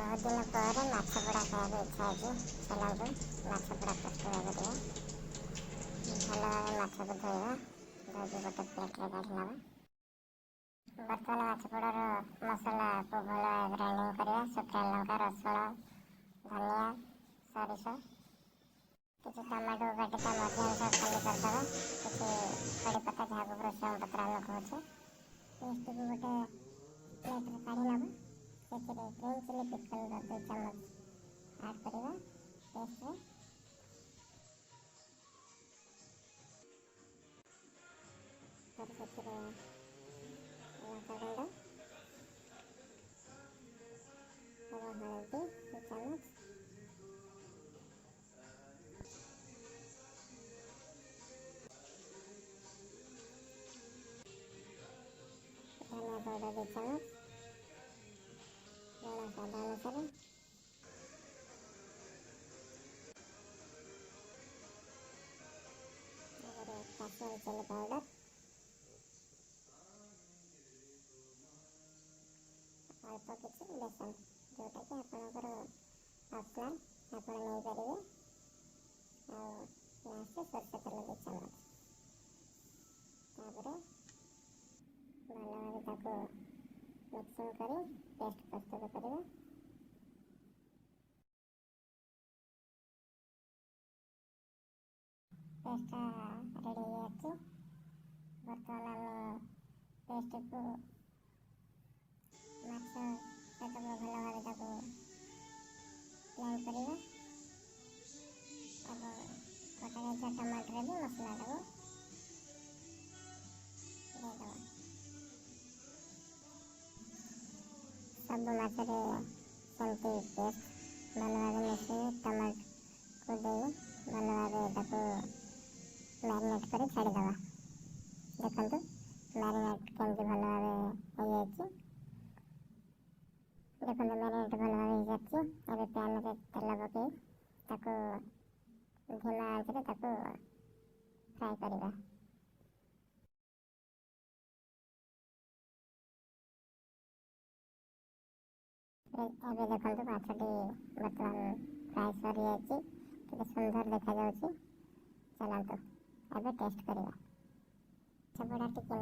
बहुत दिन पर माछ पोड़ा खाइबाक इच्छा होची। चलतु माछ पोड़ा प्रस्तुत करिया। भल भाव माछ को धोइबा, धोइकी गोटे प्लेट रे काढी नबा। बर्तमान माछ पोड़ार मसला को भल भाव ग्राइंडिंग करिया। शुखा लंका, रसुण, धनिया, सरिष, किसी टमाटो काटी ता मध्य अनुसार खाली करदबा। किसी कड़ी पत्ता जहाँ भृषंग पत्र आम कहूँ। पेस्ट को गोटे प्लेट रे काढी नबा। ସେଥିରେ ଗ୍ରୀନ୍ ଚିଲି ପିକଲ୍ 2 ଚାମଚ ଆଡ୍ କରିବା ପେଷ୍ଟରେ। ତାପରେ ସେଥିରେ ଲଙ୍କା ଗୁଣ୍ଡ ଏବଂ ହଳଦୀ 2 ଚାମଚ, ଧନିଆ ପାଉଡର 2 ଚାମଚ, ଲୁଣ ସ୍ୱାଦ ଅନୁସାରେ, ତାପରେ କାଶ୍ମୀରୀ ଚିଲି ପାଉଡର, ଅଳ୍ପ କିଛି ବେସନ, ଯେଉଁଟାକି ଆପଣଙ୍କର ଅପସନାଲ, ଆପଣ ନେଇପାରିବେ। ଆଉ ଲାଷ୍ଟରେ ସୋରିଷ ତେଲ 2 ଚାମଚ। ତାପରେ ଭଲ ଭାବେ ତାକୁ ମିକ୍ସିଂ କରି ପେଷ୍ଟ ପ୍ରସ୍ତୁତ କରିବା। पेस्टा रेडी हो। बर्तमान आम पेस्ट को माछ सहित भल भाव ताको ब्लेंड करवा। कटा जाइए टमाटर भी मसला को देदबा। सब माछरे सेमती पेस्ट भल भाव मिसई टमाटर को दे भल भाव ताको मैरिनेट कर छाड़ीदबा। देखु मैरिनेट केमती भल भाव हो देखु मैरिनेट भल भाव हो सारी। अब पैन में तेल पकई ताको धीमा आंच रे ताको फ्राए करवा। ଏବେ ଦେଖନ୍ତୁ ମାଛଟି ବର୍ତ୍ତମାନ ଫ୍ରାଏ ସରିଯାଇଛି। କେତେ ସୁନ୍ଦର ଦେଖାଯାଉଛି। ଚାଲନ୍ତୁ ଏବେ ଟେଷ୍ଟ କରିବା। ମାଛ ପୋଡ଼ାଟି